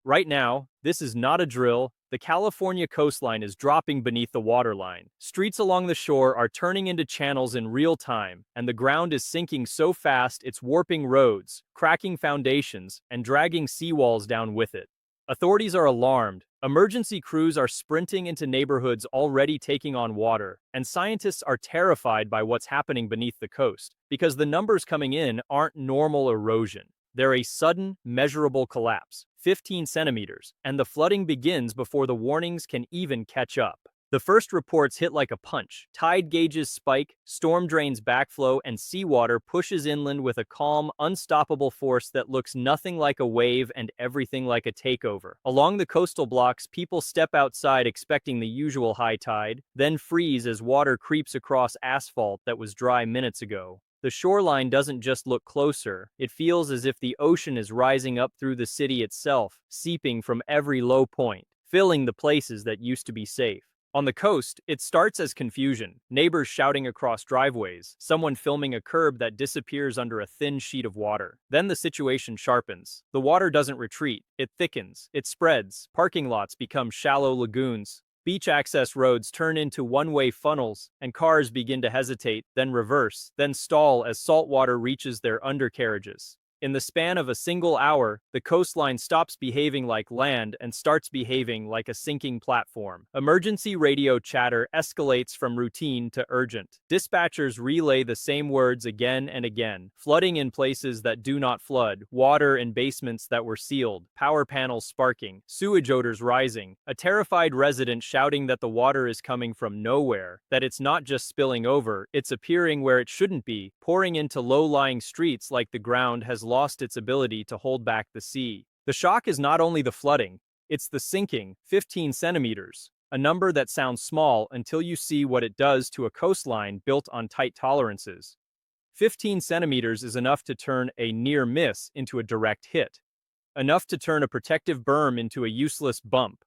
Right now, this is not a drill. The California coastline is dropping beneath the waterline. Streets along the shore are turning into channels in real time, and the ground is sinking so fast it's warping roads, cracking foundations, and dragging seawalls down with it. Authorities are alarmed. Emergency crews are sprinting into neighborhoods already taking on water, and scientists are terrified by what's happening beneath the coast, because the numbers coming in aren't normal erosion. They're a sudden, measurable collapse, 15 centimeters, and the flooding begins before the warnings can even catch up. The first reports hit like a punch. Tide gauges spike, storm drains backflow, and seawater pushes inland with a calm, unstoppable force that looks nothing like a wave and everything like a takeover. Along the coastal blocks, people step outside expecting the usual high tide, then freeze as water creeps across asphalt that was dry minutes ago. The shoreline doesn't just look closer, it feels as if the ocean is rising up through the city itself, seeping from every low point, filling the places that used to be safe. On the coast, it starts as confusion, neighbors shouting across driveways, someone filming a curb that disappears under a thin sheet of water. Then the situation sharpens. The water doesn't retreat, it thickens, it spreads, parking lots become shallow lagoons. Beach access roads turn into one-way funnels, and cars begin to hesitate, then reverse, then stall as saltwater reaches their undercarriages. In the span of a single hour, the coastline stops behaving like land and starts behaving like a sinking platform. Emergency radio chatter escalates from routine to urgent. Dispatchers relay the same words again and again. Flooding in places that do not flood, water in basements that were sealed, power panels sparking, sewage odors rising, a terrified resident shouting that the water is coming from nowhere, that it's not just spilling over, it's appearing where it shouldn't be, pouring into low-lying streets like the ground has lost its ability to hold back the sea. The shock is not only the flooding, it's the sinking, 15 centimeters, a number that sounds small until you see what it does to a coastline built on tight tolerances. 15 centimeters is enough to turn a near miss into a direct hit, enough to turn a protective berm into a useless bump,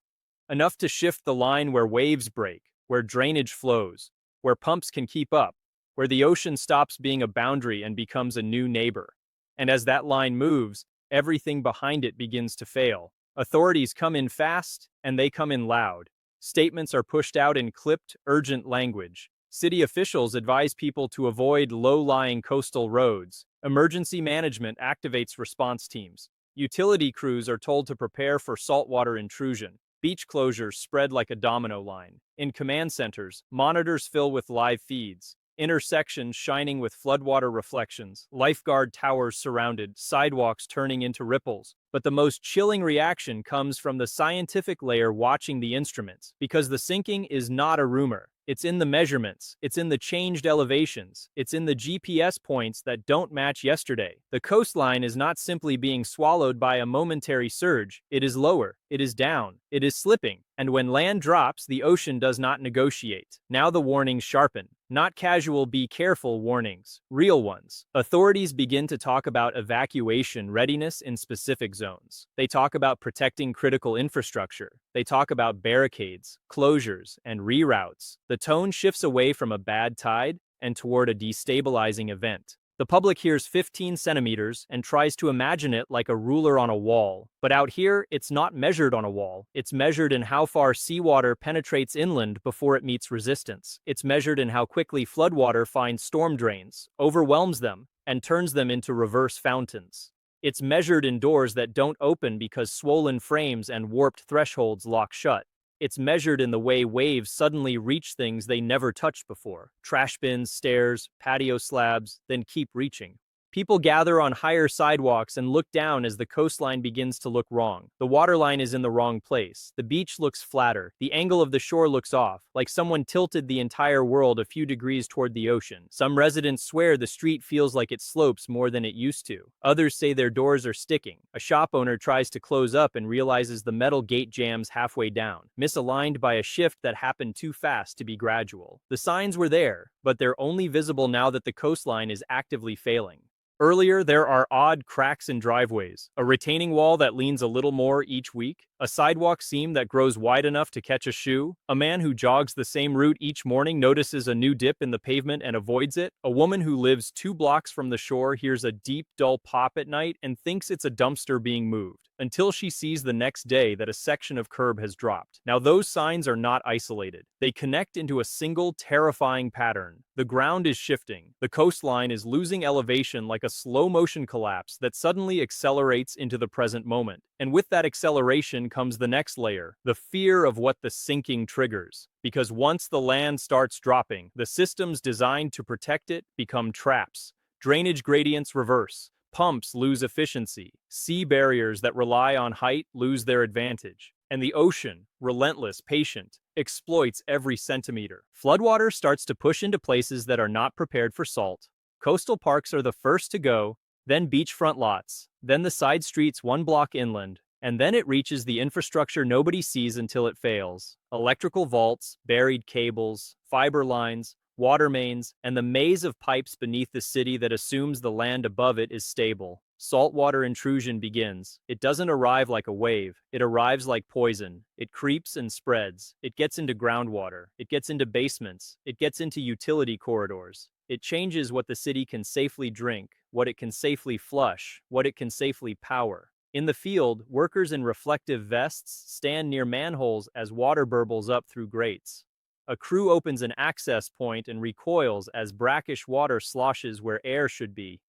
enough to shift the line where waves break, where drainage flows, where pumps can keep up, where the ocean stops being a boundary and becomes a new neighbor. And as that line moves, everything behind it begins to fail. Authorities come in fast, and they come in loud. Statements are pushed out in clipped, urgent language. City officials advise people to avoid low-lying coastal roads. Emergency management activates response teams. Utility crews are told to prepare for saltwater intrusion. Beach closures spread like a domino line. In command centers, monitors fill with live feeds. Intersections shining with floodwater reflections, lifeguard towers surrounded, sidewalks turning into ripples. But the most chilling reaction comes from the scientific layer watching the instruments, because the sinking is not a rumor. It's in the measurements, it's in the changed elevations, it's in the GPS points that don't match yesterday. The coastline is not simply being swallowed by a momentary surge, it is lower, it is down, it is slipping, and when land drops, the ocean does not negotiate. Now the warnings sharpen. Not casual be careful warnings, real ones. Authorities begin to talk about evacuation readiness in specific zones. They talk about protecting critical infrastructure. They talk about barricades, closures, and reroutes. The tone shifts away from a bad tide and toward a destabilizing event. The public hears 15 centimeters and tries to imagine it like a ruler on a wall. But out here, it's not measured on a wall. It's measured in how far seawater penetrates inland before it meets resistance. It's measured in how quickly floodwater finds storm drains, overwhelms them, and turns them into reverse fountains. It's measured in doors that don't open because swollen frames and warped thresholds lock shut. It's measured in the way waves suddenly reach things they never touched before. Trash bins, stairs, patio slabs, then keep reaching. People gather on higher sidewalks and look down as the coastline begins to look wrong. The waterline is in the wrong place. The beach looks flatter. The angle of the shore looks off, like someone tilted the entire world a few degrees toward the ocean. Some residents swear the street feels like it slopes more than it used to. Others say their doors are sticking. A shop owner tries to close up and realizes the metal gate jams halfway down, misaligned by a shift that happened too fast to be gradual. The signs were there, but they're only visible now that the coastline is actively failing. Earlier, there are odd cracks in driveways, a retaining wall that leans a little more each week, a sidewalk seam that grows wide enough to catch a shoe, a man who jogs the same route each morning notices a new dip in the pavement and avoids it, a woman who lives 2 blocks from the shore hears a deep, dull pop at night and thinks it's a dumpster being moved. until she sees the next day that a section of curb has dropped. Now, those signs are not isolated. They connect into a single, terrifying pattern. The ground is shifting. The coastline is losing elevation like a slow-motion collapse that suddenly accelerates into the present moment. And with that acceleration comes the next layer, the fear of what the sinking triggers. Because once the land starts dropping, the systems designed to protect it become traps. Drainage gradients reverse. Pumps lose efficiency. Sea barriers that rely on height lose their advantage. And the ocean, relentless, patient, exploits every centimeter. Floodwater starts to push into places that are not prepared for salt. Coastal parks are the first to go, then beachfront lots, then the side streets 1 block inland, and then it reaches the infrastructure nobody sees until it fails. Electrical vaults, buried cables, fiber lines, water mains, and the maze of pipes beneath the city that assumes the land above it is stable. Saltwater intrusion begins. It doesn't arrive like a wave. It arrives like poison. It creeps and spreads. It gets into groundwater. It gets into basements. It gets into utility corridors. It changes what the city can safely drink, what it can safely flush, what it can safely power. In the field, workers in reflective vests stand near manholes as water burbles up through grates. A crew opens an access point and recoils as brackish water sloshes where air should be.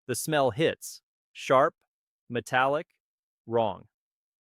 The smell hits. Sharp, metallic, wrong.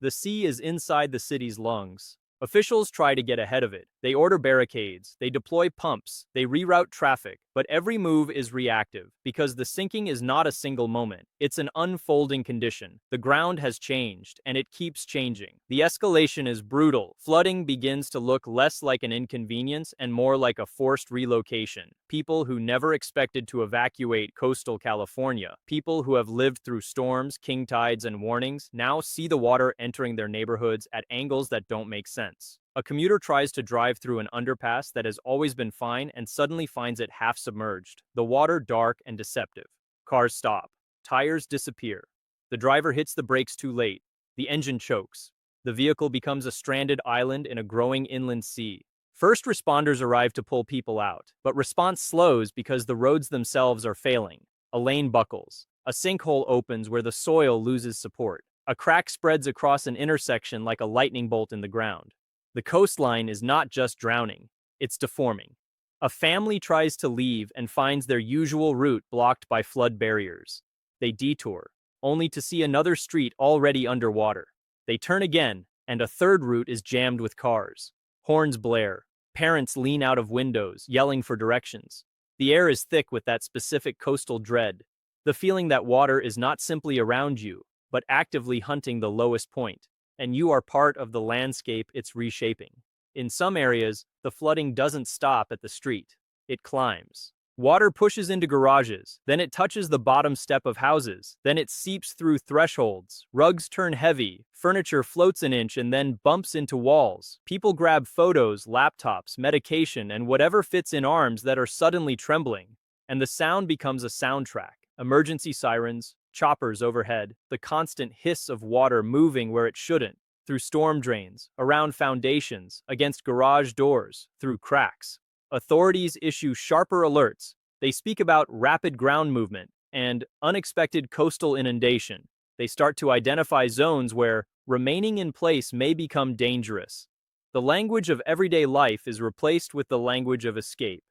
The sea is inside the city's lungs. Officials try to get ahead of it. They order barricades, they deploy pumps, they reroute traffic, but every move is reactive because the sinking is not a single moment. It's an unfolding condition. The ground has changed, and it keeps changing. The escalation is brutal. Flooding begins to look less like an inconvenience and more like a forced relocation. People who never expected to evacuate coastal California, people who have lived through storms, king tides, and warnings, now see the water entering their neighborhoods at angles that don't make sense. A commuter tries to drive through an underpass that has always been fine and suddenly finds it half submerged. The water dark and deceptive. Cars stop. Tires disappear. The driver hits the brakes too late. The engine chokes. The vehicle becomes a stranded island in a growing inland sea. First responders arrive to pull people out, but response slows because the roads themselves are failing. A lane buckles. A sinkhole opens where the soil loses support. A crack spreads across an intersection like a lightning bolt in the ground. The coastline is not just drowning, it's deforming. A family tries to leave and finds their usual route blocked by flood barriers. They detour, only to see another street already underwater. They turn again, and a third route is jammed with cars. Horns blare. Parents lean out of windows, yelling for directions. The air is thick with that specific coastal dread, the feeling that water is not simply around you, but actively hunting the lowest point. And you are part of the landscape it's reshaping. In some areas, the flooding doesn't stop at the street. It climbs. Water pushes into garages, then it touches the bottom step of houses, then it seeps through thresholds. Rugs turn heavy, furniture floats an inch and then bumps into walls. People grab photos, laptops, medication, and whatever fits in arms that are suddenly trembling. And the sound becomes a soundtrack. Emergency sirens, choppers overhead, the constant hiss of water moving where it shouldn't, through storm drains, around foundations, against garage doors, through cracks. Authorities issue sharper alerts. They speak about rapid ground movement and unexpected coastal inundation. They start to identify zones where remaining in place may become dangerous. The language of everyday life is replaced with the language of escape.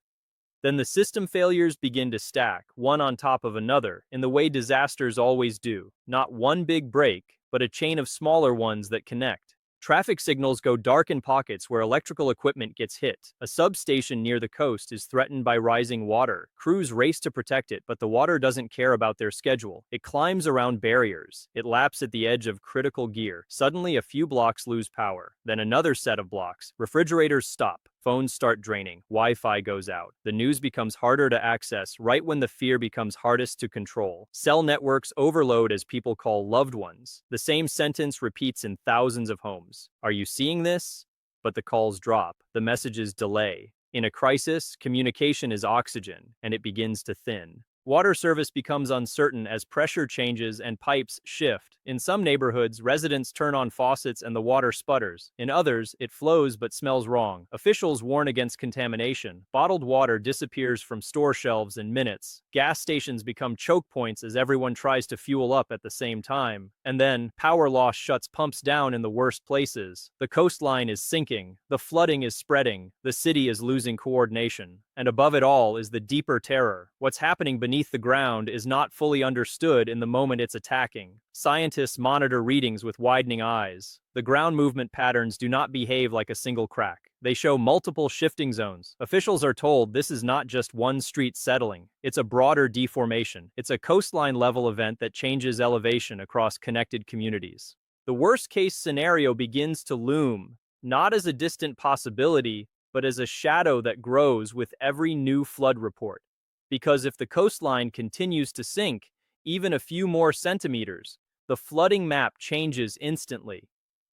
Then the system failures begin to stack, one on top of another, in the way disasters always do. Not one big break, but a chain of smaller ones that connect. Traffic signals go dark in pockets where electrical equipment gets hit. A substation near the coast is threatened by rising water. Crews race to protect it, but the water doesn't care about their schedule. It climbs around barriers. It laps at the edge of critical gear. Suddenly, a few blocks lose power. Then another set of blocks. Refrigerators stop. Phones start draining. Wi-Fi goes out. The news becomes harder to access right when the fear becomes hardest to control. Cell networks overload as people call loved ones. The same sentence repeats in thousands of homes. Are you seeing this? But the calls drop. The messages delay. In a crisis, communication is oxygen, and it begins to thin. Water service becomes uncertain as pressure changes and pipes shift. In some neighborhoods, residents turn on faucets and the water sputters. In others, it flows but smells wrong. Officials warn against contamination. Bottled water disappears from store shelves in minutes. Gas stations become choke points as everyone tries to fuel up at the same time. And then, power loss shuts pumps down in the worst places. The coastline is sinking. The flooding is spreading. The city is losing coordination. And above it all is the deeper terror. What's happening beneath the ground is not fully understood in the moment it's attacking. Scientists monitor readings with widening eyes. The ground movement patterns do not behave like a single crack. They show multiple shifting zones. Officials are told this is not just one street settling. It's a broader deformation. It's a coastline-level event that changes elevation across connected communities. The worst-case scenario begins to loom, not as a distant possibility, but as a shadow that grows with every new flood report. Because if the coastline continues to sink, even a few more centimeters, the flooding map changes instantly.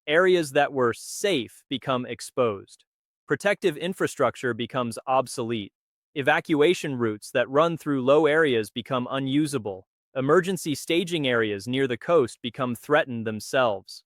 Areas that were safe become exposed. Protective infrastructure becomes obsolete. Evacuation routes that run through low areas become unusable. Emergency staging areas near the coast become threatened themselves.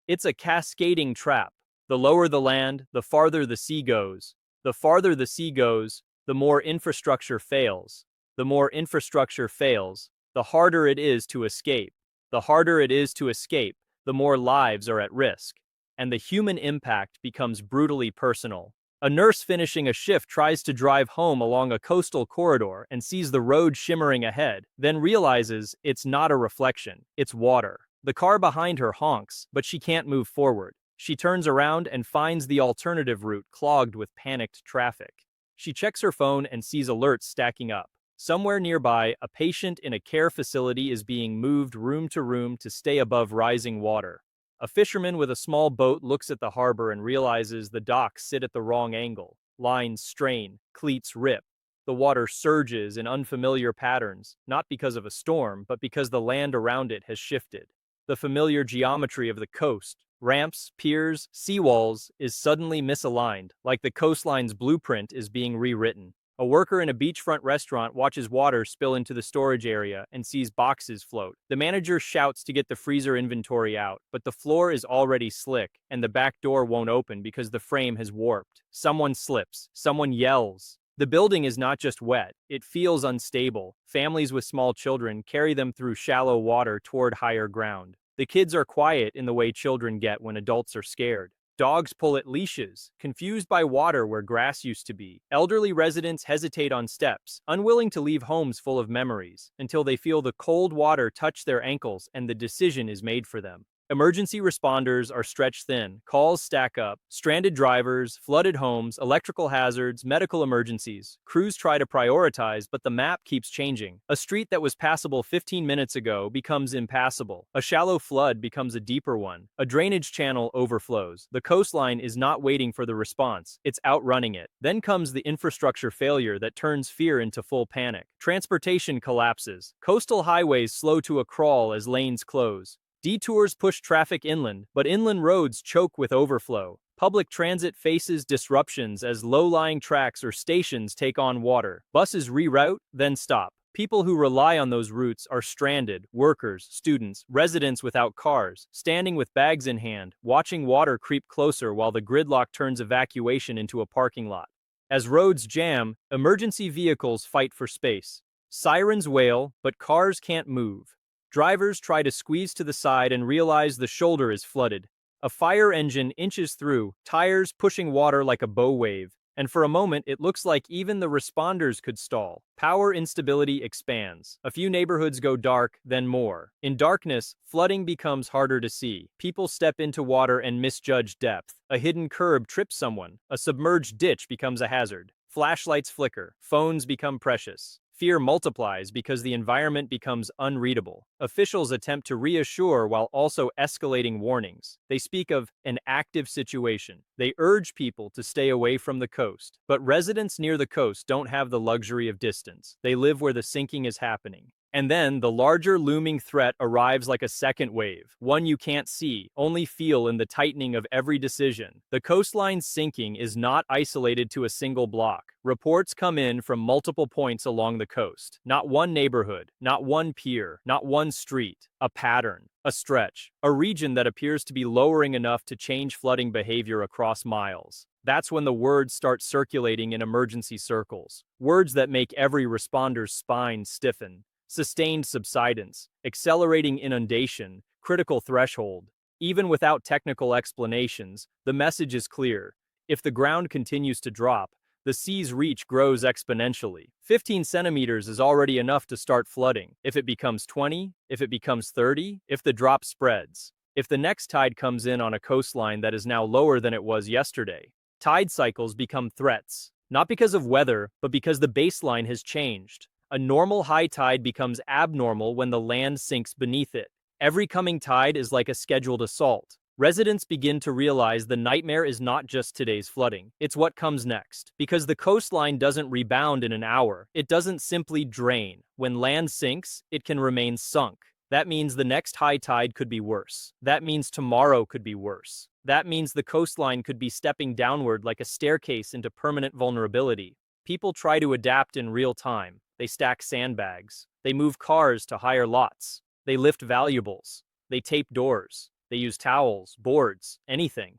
It's a cascading trap. The lower the land, the farther the sea goes. The farther the sea goes, the more infrastructure fails. The more infrastructure fails, the harder it is to escape. The harder it is to escape, the more lives are at risk. And the human impact becomes brutally personal. A nurse finishing a shift tries to drive home along a coastal corridor and sees the road shimmering ahead, then realizes it's not a reflection, it's water. The car behind her honks, but she can't move forward. She turns around and finds the alternative route clogged with panicked traffic. She checks her phone and sees alerts stacking up. Somewhere nearby, a patient in a care facility is being moved room to room to stay above rising water. A fisherman with a small boat looks at the harbor and realizes the docks sit at the wrong angle. Lines strain, cleats rip. The water surges in unfamiliar patterns, not because of a storm, but because the land around it has shifted. The familiar geometry of the coast, ramps, piers, seawalls, is suddenly misaligned, like the coastline's blueprint is being rewritten. A worker in a beachfront restaurant watches water spill into the storage area and sees boxes float. The manager shouts to get the freezer inventory out, but the floor is already slick, and the back door won't open because the frame has warped. Someone slips. Someone yells. The building is not just wet, it feels unstable. Families with small children carry them through shallow water toward higher ground. The kids are quiet in the way children get when adults are scared. Dogs pull at leashes, confused by water where grass used to be. Elderly residents hesitate on steps, unwilling to leave homes full of memories, until they feel the cold water touch their ankles and the decision is made for them. Emergency responders are stretched thin, calls stack up, stranded drivers, flooded homes, electrical hazards, medical emergencies. Crews try to prioritize, but the map keeps changing. A street that was passable 15 minutes ago becomes impassable. A shallow flood becomes a deeper one. A drainage channel overflows. The coastline is not waiting for the response, it's outrunning it. Then comes the infrastructure failure that turns fear into full panic. Transportation collapses. Coastal highways slow to a crawl as lanes close. Detours push traffic inland, but inland roads choke with overflow. Public transit faces disruptions as low-lying tracks or stations take on water. Buses reroute, then stop. People who rely on those routes are stranded, workers, students, residents without cars, standing with bags in hand, watching water creep closer while the gridlock turns evacuation into a parking lot. As roads jam, emergency vehicles fight for space. Sirens wail, but cars can't move. Drivers try to squeeze to the side and realize the shoulder is flooded. A fire engine inches through, tires pushing water like a bow wave, and for a moment it looks like even the responders could stall. Power instability expands. A few neighborhoods go dark, then more. In darkness, flooding becomes harder to see. People step into water and misjudge depth. A hidden curb trips someone. A submerged ditch becomes a hazard. Flashlights flicker. Phones become precious. Fear multiplies because the environment becomes unreadable. Officials attempt to reassure while also escalating warnings. They speak of an active situation. They urge people to stay away from the coast. But residents near the coast don't have the luxury of distance. They live where the sinking is happening. And then the larger looming threat arrives like a second wave, one you can't see, only feel in the tightening of every decision. The coastline's sinking is not isolated to a single block. Reports come in from multiple points along the coast. Not one neighborhood, not one pier, not one street. A pattern, a stretch, a region that appears to be lowering enough to change flooding behavior across miles. That's when the words start circulating in emergency circles. Words that make every responder's spine stiffen. Sustained subsidence, accelerating inundation, critical threshold. Even without technical explanations, the message is clear. If the ground continues to drop, the sea's reach grows exponentially. 15 centimeters is already enough to start flooding. If it becomes 20, if it becomes 30, if the drop spreads, if the next tide comes in on a coastline that is now lower than it was yesterday, tide cycles become threats. Not because of weather, but because the baseline has changed. A normal high tide becomes abnormal when the land sinks beneath it. Every coming tide is like a scheduled assault. Residents begin to realize the nightmare is not just today's flooding, it's what comes next. Because the coastline doesn't rebound in an hour, it doesn't simply drain. When land sinks, it can remain sunk. That means the next high tide could be worse. That means tomorrow could be worse. That means the coastline could be stepping downward like a staircase into permanent vulnerability. People try to adapt in real time. They stack sandbags. They move cars to higher lots. They lift valuables. They tape doors. They use towels, boards, anything.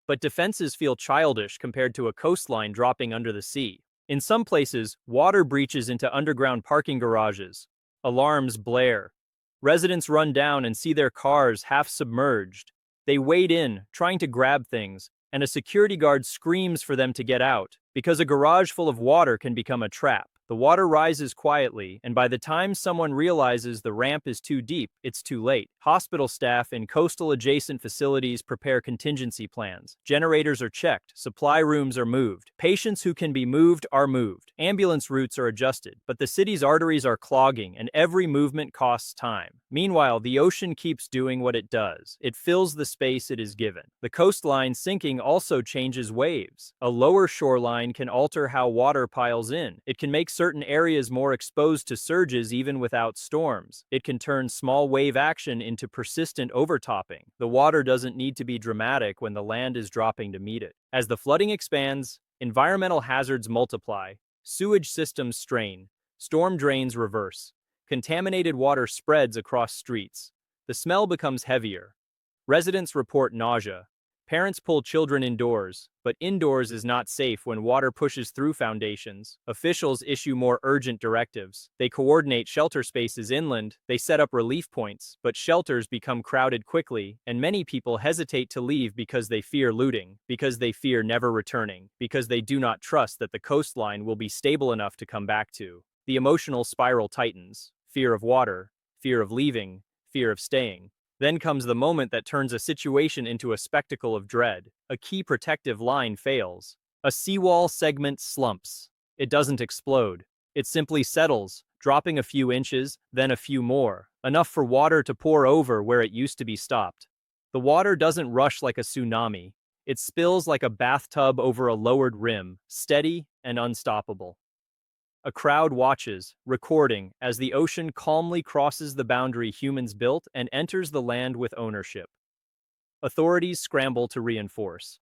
But defenses feel childish compared to a coastline dropping under the sea. In some places, water breaches into underground parking garages. Alarms blare. Residents run down and see their cars half submerged. They wade in, trying to grab things, and a security guard screams for them to get out, because a garage full of water can become a trap. The water rises quietly, and by the time someone realizes the ramp is too deep, it's too late. Hospital staff in coastal-adjacent facilities prepare contingency plans. Generators are checked, supply rooms are moved. Patients who can be moved are moved. Ambulance routes are adjusted, but the city's arteries are clogging, and every movement costs time. Meanwhile, the ocean keeps doing what it does. It fills the space it is given. The coastline sinking also changes waves. A lower shoreline can alter how water piles in. It can make certain areas more exposed to surges even without storms. It can turn small wave action into persistent overtopping. The water doesn't need to be dramatic when the land is dropping to meet it. As the flooding expands, environmental hazards multiply, sewage systems strain, storm drains reverse, contaminated water spreads across streets. The smell becomes heavier. Residents report nausea. Parents pull children indoors, but indoors is not safe when water pushes through foundations. Officials issue more urgent directives. They coordinate shelter spaces inland. They set up relief points, but shelters become crowded quickly, and many people hesitate to leave because they fear looting, because they fear never returning, because they do not trust that the coastline will be stable enough to come back to. The emotional spiral tightens. Fear of water, fear of leaving, fear of staying. Then comes the moment that turns a situation into a spectacle of dread. A key protective line fails. A seawall segment slumps. It doesn't explode. It simply settles, dropping a few inches, then a few more, enough for water to pour over where it used to be stopped. The water doesn't rush like a tsunami. It spills like a bathtub over a lowered rim, steady and unstoppable. A crowd watches, recording, as the ocean calmly crosses the boundary humans built and enters the land with ownership. Authorities scramble to reinforce.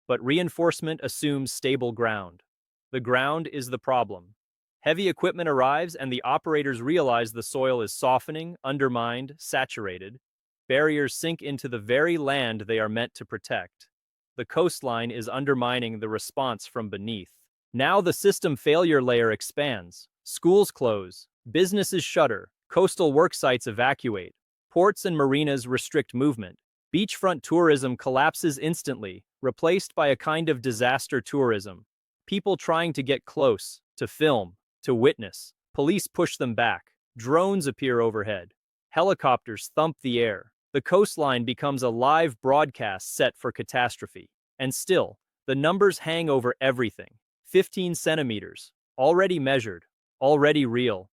But reinforcement assumes stable ground. The ground is the problem. Heavy equipment arrives and the operators realize the soil is softening, undermined, saturated. Barriers sink into the very land they are meant to protect. The coastline is undermining the response from beneath. Now the system failure layer expands. Schools close, businesses shutter, coastal work sites evacuate, ports and marinas restrict movement. Beachfront tourism collapses instantly, replaced by a kind of disaster tourism. People trying to get close, to film, to witness. Police push them back. Drones appear overhead. Helicopters thump the air. The coastline becomes a live broadcast set for catastrophe. And still, the numbers hang over everything. 15 centimeters, already measured, already real.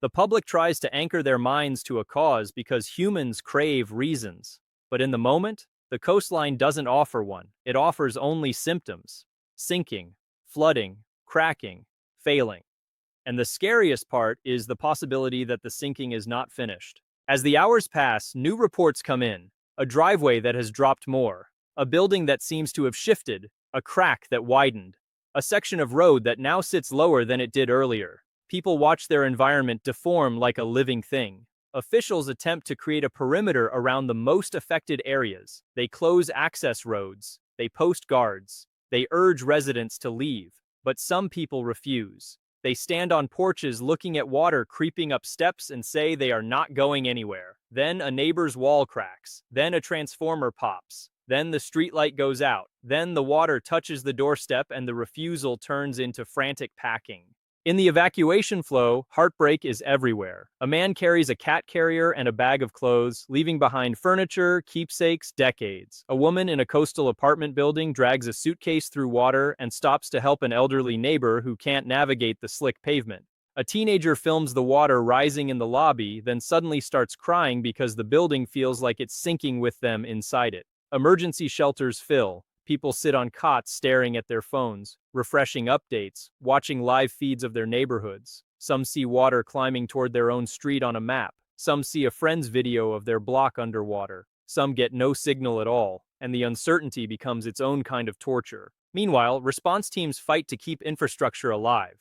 The public tries to anchor their minds to a cause because humans crave reasons. But in the moment, the coastline doesn't offer one. It offers only symptoms: sinking, flooding, cracking, failing. And the scariest part is the possibility that the sinking is not finished. As the hours pass, new reports come in. A driveway that has dropped more. A building that seems to have shifted. A crack that widened. A section of road that now sits lower than it did earlier. People watch their environment deform like a living thing. Officials attempt to create a perimeter around the most affected areas. They close access roads. They post guards. They urge residents to leave. But some people refuse. They stand on porches looking at water creeping up steps and say they are not going anywhere. Then a neighbor's wall cracks. Then a transformer pops. Then the streetlight goes out. Then the water touches the doorstep and the refusal turns into frantic packing. In the evacuation flow, heartbreak is everywhere. A man carries a cat carrier and a bag of clothes, leaving behind furniture, keepsakes, decades. A woman in a coastal apartment building drags a suitcase through water and stops to help an elderly neighbor who can't navigate the slick pavement. A teenager films the water rising in the lobby, then suddenly starts crying because the building feels like it's sinking with them inside it. Emergency shelters fill. People sit on cots staring at their phones, refreshing updates, watching live feeds of their neighborhoods. Some see water climbing toward their own street on a map. Some see a friend's video of their block underwater. Some get no signal at all, and the uncertainty becomes its own kind of torture. Meanwhile, response teams fight to keep infrastructure alive.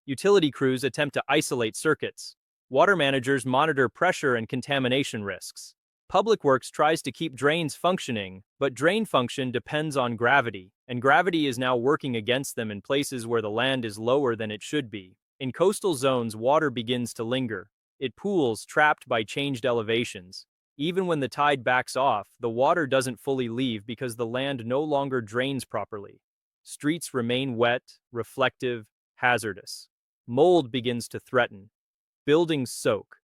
Utility crews attempt to isolate circuits. Water managers monitor pressure and contamination risks. Public Works tries to keep drains functioning, but drain function depends on gravity, and gravity is now working against them in places where the land is lower than it should be. In coastal zones, water begins to linger. It pools, trapped by changed elevations. Even when the tide backs off, the water doesn't fully leave because the land no longer drains properly. Streets remain wet, reflective, hazardous. Mold begins to threaten. Buildings soak.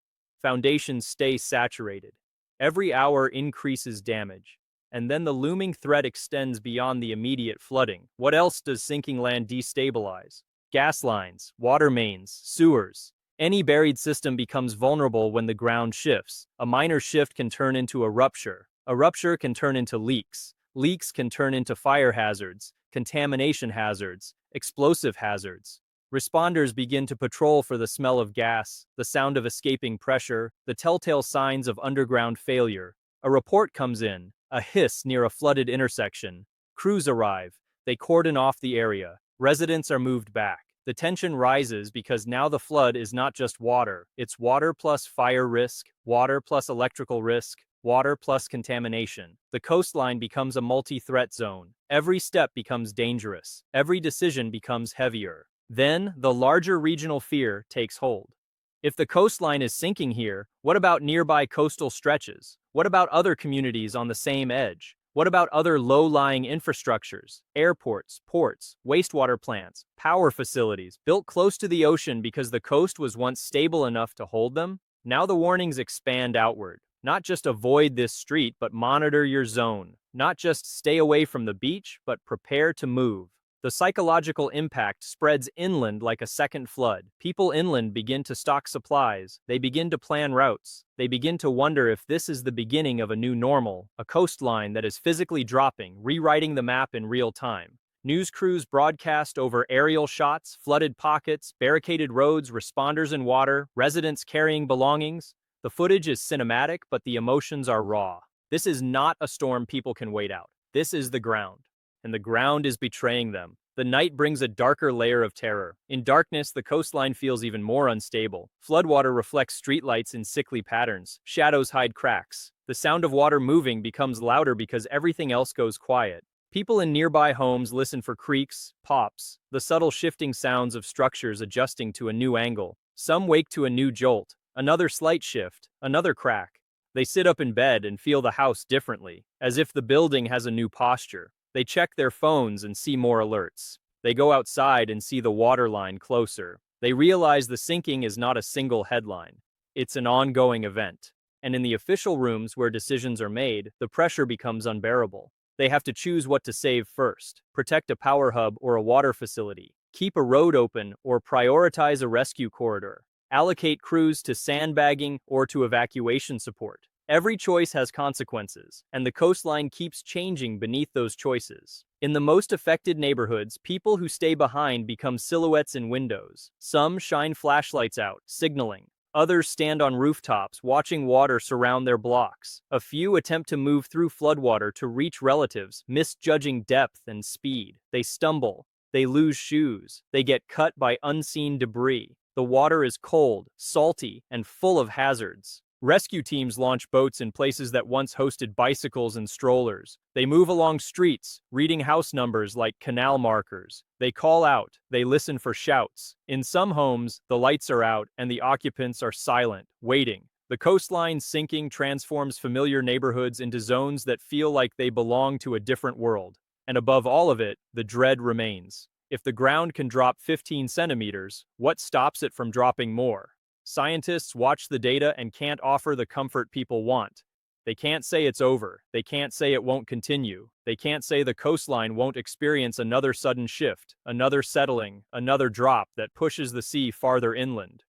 Foundations stay saturated. Every hour increases damage, and then the looming threat extends beyond the immediate flooding. What else does sinking land destabilize? Gas lines, water mains, sewers. Any buried system becomes vulnerable when the ground shifts. A minor shift can turn into a rupture. A rupture can turn into leaks. Leaks can turn into fire hazards, contamination hazards, explosive hazards. Responders begin to patrol for the smell of gas, the sound of escaping pressure, the telltale signs of underground failure. A report comes in, a hiss near a flooded intersection. Crews arrive. They cordon off the area. Residents are moved back. The tension rises because now the flood is not just water. It's water plus fire risk, water plus electrical risk, water plus contamination. The coastline becomes a multi-threat zone. Every step becomes dangerous. Every decision becomes heavier. Then, the larger regional fear takes hold. If the coastline is sinking here, what about nearby coastal stretches? What about other communities on the same edge? What about other low-lying infrastructures, airports, ports, wastewater plants, power facilities built close to the ocean because the coast was once stable enough to hold them? Now the warnings expand outward. Not just avoid this street, but monitor your zone. Not just stay away from the beach, but prepare to move. The psychological impact spreads inland like a second flood. People inland begin to stock supplies. They begin to plan routes. They begin to wonder if this is the beginning of a new normal, a coastline that is physically dropping, rewriting the map in real time. News crews broadcast over aerial shots, flooded pockets, barricaded roads, responders in water, residents carrying belongings. The footage is cinematic, but the emotions are raw. This is not a storm people can wait out. This is the ground. And the ground is betraying them. The night brings a darker layer of terror. In darkness, the coastline feels even more unstable. Floodwater reflects streetlights in sickly patterns. Shadows hide cracks. The sound of water moving becomes louder because everything else goes quiet. People in nearby homes listen for creaks, pops, the subtle shifting sounds of structures adjusting to a new angle. Some wake to a new jolt, another slight shift, another crack. They sit up in bed and feel the house differently, as if the building has a new posture. They check their phones and see more alerts. They go outside and see the waterline closer. They realize the sinking is not a single headline. It's an ongoing event. And in the official rooms where decisions are made, the pressure becomes unbearable. They have to choose what to save first, protect a power hub or a water facility, keep a road open or prioritize a rescue corridor, allocate crews to sandbagging or to evacuation support. Every choice has consequences, and the coastline keeps changing beneath those choices. In the most affected neighborhoods, people who stay behind become silhouettes in windows. Some shine flashlights out, signaling. Others stand on rooftops, watching water surround their blocks. A few attempt to move through floodwater to reach relatives, misjudging depth and speed. They stumble. They lose shoes. They get cut by unseen debris. The water is cold, salty, and full of hazards. Rescue teams launch boats in places that once hosted bicycles and strollers. They move along streets, reading house numbers like canal markers. They call out, they listen for shouts. In some homes, the lights are out and the occupants are silent, waiting. The coastline sinking transforms familiar neighborhoods into zones that feel like they belong to a different world. And above all of it, the dread remains. If the ground can drop 15 centimeters, what stops it from dropping more? Scientists watch the data and can't offer the comfort people want. They can't say it's over. They can't say it won't continue. They can't say the coastline won't experience another sudden shift, another settling, another drop that pushes the sea farther inland.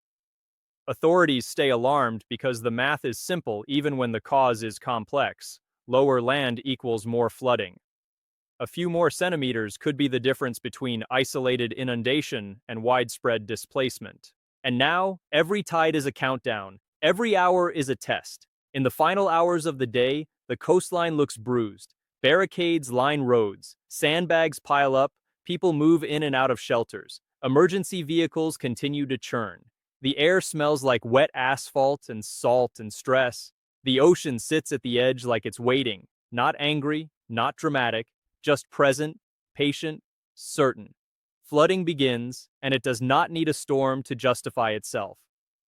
Authorities stay alarmed because the math is simple even when the cause is complex. Lower land equals more flooding. A few more centimeters could be the difference between isolated inundation and widespread displacement. And now, every tide is a countdown. Every hour is a test. In the final hours of the day, the coastline looks bruised. Barricades line roads. Sandbags pile up. People move in and out of shelters. Emergency vehicles continue to churn. The air smells like wet asphalt and salt and stress. The ocean sits at the edge like it's waiting. Not angry, not dramatic, just present, patient, certain. Flooding begins, and it does not need a storm to justify itself.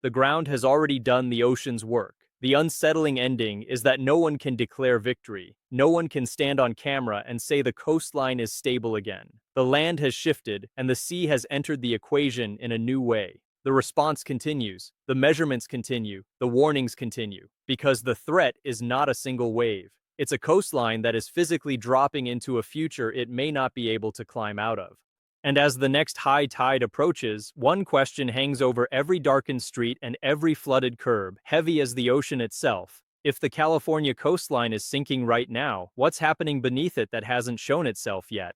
The ground has already done the ocean's work. The unsettling ending is that no one can declare victory. No one can stand on camera and say the coastline is stable again. The land has shifted, and the sea has entered the equation in a new way. The response continues. The measurements continue. The warnings continue. Because the threat is not a single wave. It's a coastline that is physically dropping into a future it may not be able to climb out of. And as the next high tide approaches, one question hangs over every darkened street and every flooded curb, heavy as the ocean itself. If the California coastline is sinking right now, what's happening beneath it that hasn't shown itself yet?